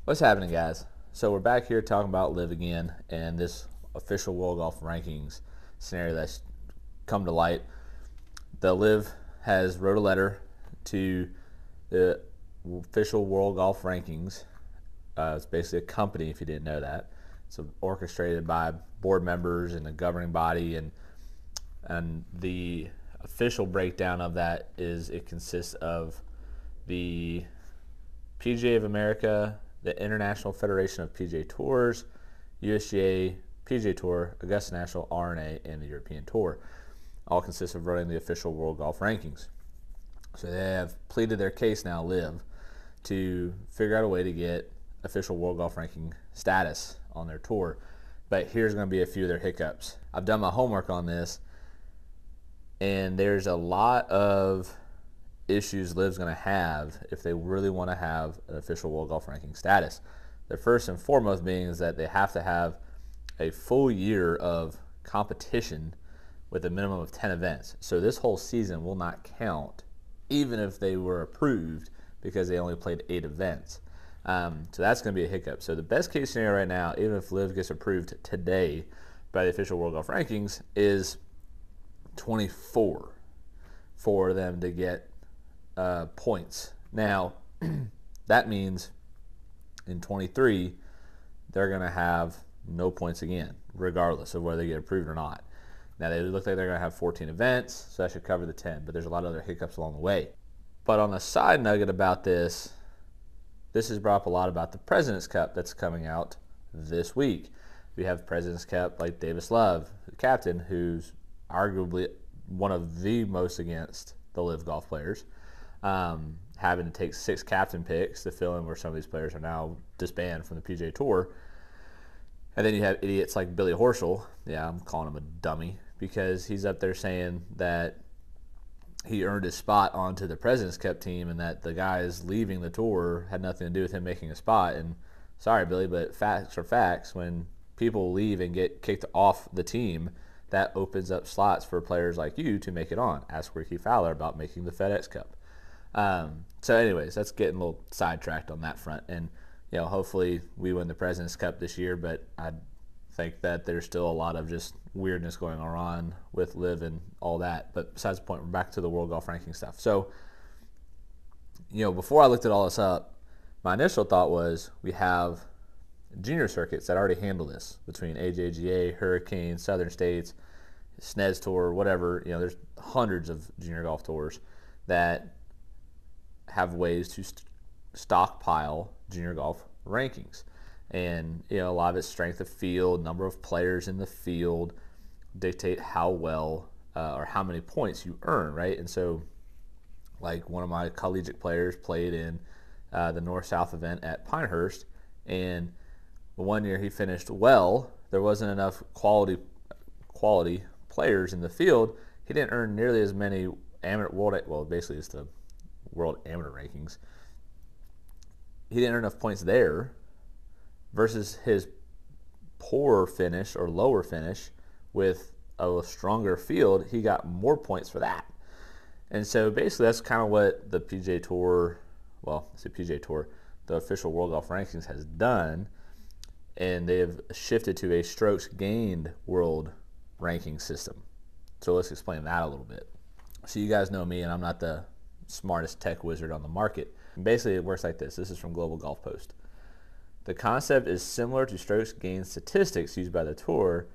What's happening, guys? So we're back here talking about LIV again and this official World Golf Rankings scenario that's come to light. The LIV has wrote a letter to the official World Golf Rankings. It's basically a company, if you didn't know that. It's orchestrated by board members and a governing body, and the official breakdown of that is it consists of the PGA of America, the International Federation of PGA Tours, USGA, PGA Tour, Augusta National, R&A, and the European Tour. All consist of running the official World Golf Rankings. So they have pleaded their case now, LIV, to figure out a way to get official World Golf Ranking status on their tour. But here's going to be a few of their hiccups. I've done my homework on this, and there's a lot of issues LIV's going to have if they really want to have an official World Golf Ranking status. The first and foremost being is that they have to have a full year of competition with a minimum of 10 events. So this whole season will not count even if they were approved because they only played 8 events. So that's going to be a hiccup. So the best case scenario right now, even if LIV gets approved today by the official World Golf Rankings, is 24 for them to get points. Now, that means in 23, they're going to have no points again, regardless of whether they get approved or not. Now, they look like they're going to have 14 events, so that should cover the 10, but there's a lot of other hiccups along the way. But on the side nugget about this has brought up a lot about the President's Cup that's coming out this week. We have President's Cup like Davis Love, the captain, who's arguably one of the most against the LIV golf players, having to take 6 captain picks to fill in where some of these players are now disbanded from the PGA Tour. And then you have idiots like Billy Horschel. Yeah, I'm calling him a dummy because he's up there saying that he earned his spot onto the President's Cup team and that the guys leaving the tour had nothing to do with him making a spot. And sorry, Billy, but facts are facts. When people leave and get kicked off the team, that opens up slots for players like you to make it on. Ask Ricky Fowler about making the FedEx Cup. So anyways, that's getting a little sidetracked on that front. And, you know, hopefully we win the President's Cup this year, but I think that there's still a lot of just weirdness going on with LIV and all that. But besides the point, we're back to the World Golf Ranking stuff. So, you know, before I looked at all this up, my initial thought was we have junior circuits that already handle this between AJGA, Hurricane, Southern States, SNES Tour, whatever. You know, there's hundreds of junior golf tours that have ways to stockpile junior golf rankings. And, you know, a lot of it's strength of field, number of players in the field dictate how well or how many points you earn, right? And so, like, one of my collegiate players played in the North-South event at Pinehurst, and one year he finished well. There wasn't enough quality players in the field. He didn't earn nearly as many basically it's the World Amateur Rankings. He didn't earn enough points there versus his poorer finish or lower finish with a stronger field. He got more points for that. And so basically that's kind of what the PGA Tour, the official World Golf Rankings has done, and they've shifted to a strokes gained world ranking system. So let's explain that a little bit. So you guys know me, and I'm not the smartest tech wizard on the market. And basically it works like this. This is from Global Golf Post. The concept is similar to strokes gained statistics used by the tour,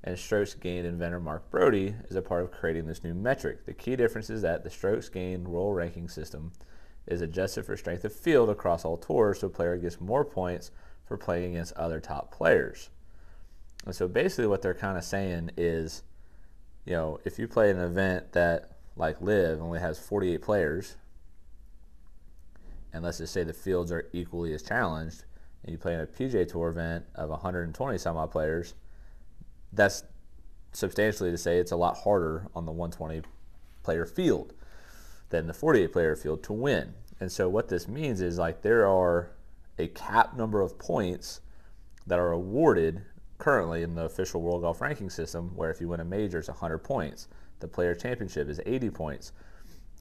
and strokes gained inventor Mark Brody is a part of creating this new metric. The key difference is that the strokes gained world ranking system is adjusted for strength of field across all tours, so a player gets more points for playing against other top players. And so basically what they're kind of saying is, you know, if you play an event that, like LIV, only has 48 players, and let's just say the fields are equally as challenged, and you play in a PGA Tour event of 120 some odd players, that's substantially to say it's a lot harder on the 120 player field than the 48 player field to win. And so what this means is, like, there are a cap number of points that are awarded currently in the official World Golf Ranking system, where if you win a major, it's 100 points. The Player Championship is 80 points.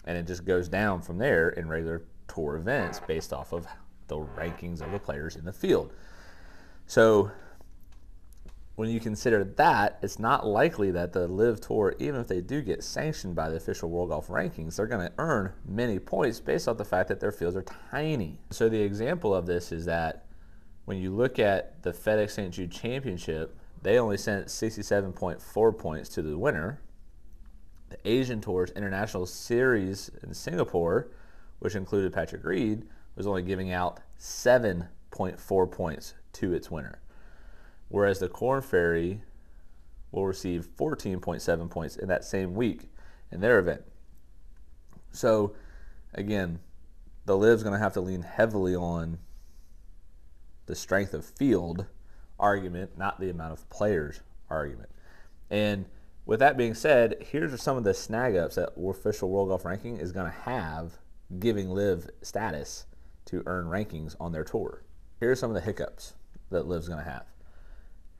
And it just goes down from there in regular tour events based off of the rankings of the players in the field. So when you consider that, it's not likely that the LIV Tour, even if they do get sanctioned by the official World Golf Rankings, they're going to earn many points based off the fact that their fields are tiny. So the example of this is that when you look at the FedEx St. Jude Championship, they only sent 67.4 points to the winner. The Asian Tour's International Series in Singapore, which included Patrick Reed, was only giving out 7.4 points to its winner. Whereas the Korn Ferry will receive 14.7 points in that same week in their event. So, again, the LIV's going to have to lean heavily on the strength of field argument, not the amount of players argument. And with that being said, here's some of the snag ups that official World Golf Ranking is going to have giving LIV status to earn rankings on their tour. Here's some of the hiccups that LIV's going to have.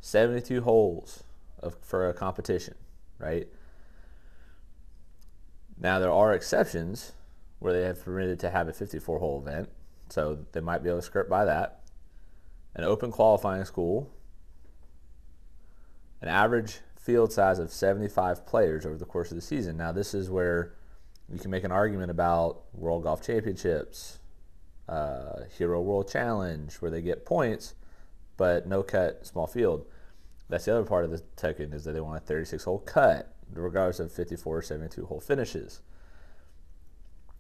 72 holes for a competition, right? Now, there are exceptions where they have permitted to have a 54-hole event, so they might be able to skirt by that. An open qualifying school, an average field size of 75 players over the course of the season. Now, this is where you can make an argument about World Golf Championships, Hero World Challenge, where they get points, but no cut, small field. That's the other part of the token, is that they want a 36-hole cut, regardless of 54 or 72-hole finishes.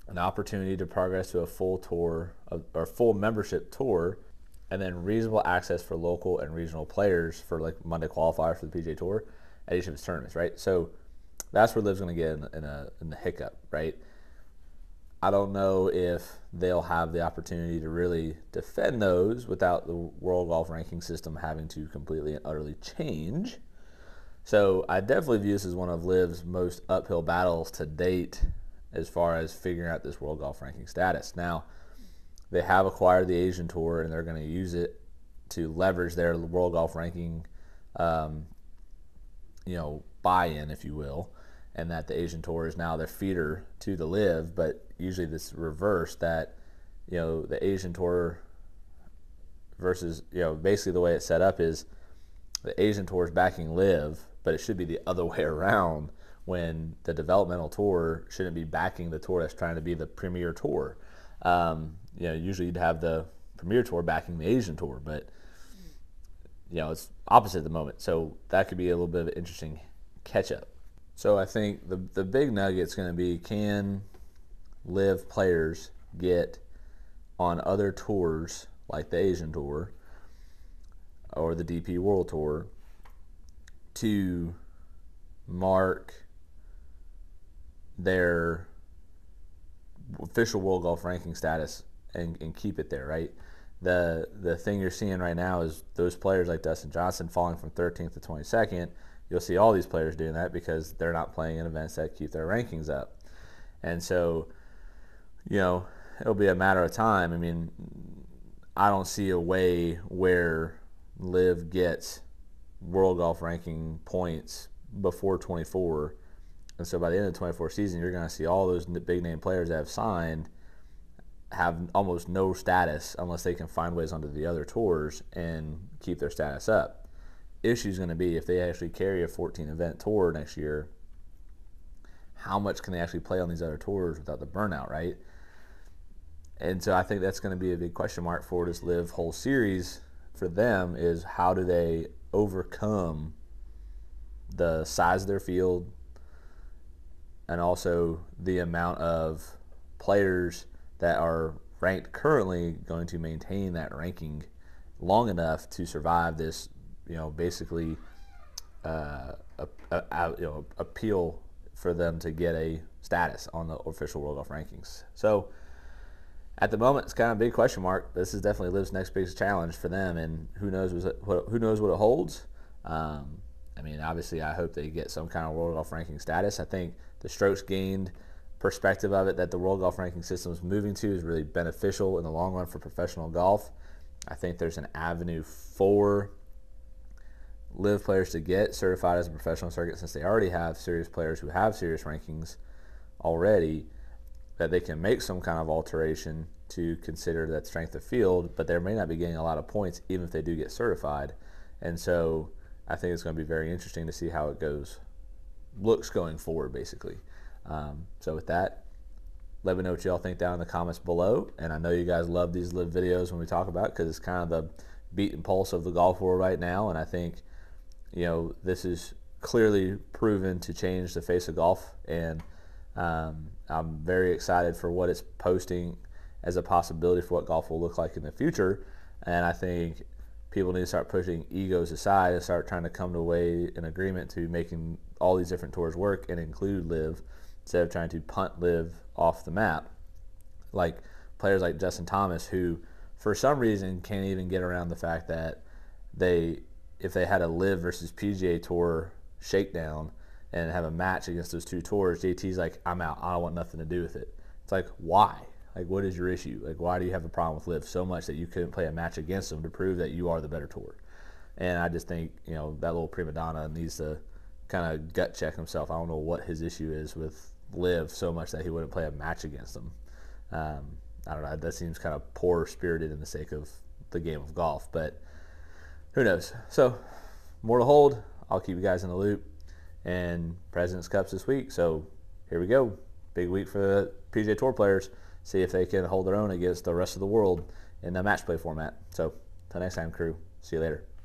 An opportunity to progress to a full tour, or full membership tour, and then reasonable access for local and regional players for like Monday qualifier for the PGA Tour at each of its tournaments, right? So that's where LIV's going to get in the hiccup, right? I don't know if they'll have the opportunity to really defend those without the World Golf Ranking system having to completely and utterly change. So I definitely view this as one of LIV's most uphill battles to date as far as figuring out this World Golf Ranking status. Now, they have acquired the Asian Tour, and they're going to use it to leverage their World Golf Ranking, buy-in, if you will, and that the Asian Tour is now their feeder to the LIV. But usually this reverse, that the Asian Tour versus basically the way it's set up is the Asian Tour is backing LIV, but it should be the other way around, when the developmental tour shouldn't be backing the tour that's trying to be the premier tour. Usually you'd have the premier tour backing the Asian Tour, but it's opposite at the moment. So that could be a little bit of an interesting catch-up. So I think the big nugget's going to be, can LIV players get on other tours like the Asian Tour or the DP World Tour to mark their official World Golf Ranking status and keep it there, right? The thing you're seeing right now is those players like Dustin Johnson falling from 13th to 22nd. You'll see all these players doing that because they're not playing in events that keep their rankings up. And so, it'll be a matter of time. I mean, I don't see a way where LIV gets World Golf Ranking points before 24. And so by the end of the 24 season, you're going to see all those big name players that have signed have almost no status unless they can find ways onto the other tours and keep their status up. Issue is going to be, if they actually carry a 14 event tour next year, how much can they actually play on these other tours without the burnout, right? And so I think that's going to be a big question mark for this LIV whole series for them, is how do they overcome the size of their field and also the amount of players that are ranked currently going to maintain that ranking long enough to survive this, basically appeal for them to get a status on the official World Golf Rankings. So at the moment, it's kind of a big question mark. This is definitely LIV's next biggest challenge for them, and who knows what it holds. Obviously, I hope they get some kind of World Golf Ranking status. I think the strokes gained perspective of it that the World Golf Ranking system is moving to is really beneficial in the long run for professional golf. I think there's an avenue for LIV players to get certified as a professional circuit, since they already have serious players who have serious rankings already, that they can make some kind of alteration to consider that strength of field, but they may not be getting a lot of points even if they do get certified. And so I think it's going to be very interesting to see how it looks going forward, basically. So with that, let me know what y'all think down in the comments below. And I know you guys love these live videos when we talk about it, because it's kind of the beat and pulse of the golf world right now. And I think, this is clearly proven to change the face of golf. And I'm very excited for what it's posting as a possibility for what golf will look like in the future. And I think people need to start pushing egos aside and start trying to come to an agreement to making all these different tours work and include live, instead of trying to punt live off the map. Like players like Justin Thomas, who for some reason can't even get around the fact that if they had a live versus PGA Tour shakedown and have a match against those two tours, JT's like, I'm out. I don't want nothing to do with it. It's like, why? Like, what is your issue? Like, why do you have a problem with live so much that you couldn't play a match against them to prove that you are the better tour? And I just think, that little prima donna needs to kind of gut check himself. I don't know what his issue is with live so much that he wouldn't play a match against them. I don't know. That seems kind of poor-spirited in the sake of the game of golf, but who knows? So, more to hold. I'll keep you guys in the loop. And President's Cup's this week, so here we go. Big week for the PGA Tour players. See if they can hold their own against the rest of the world in the match play format. So, until next time, crew. See you later.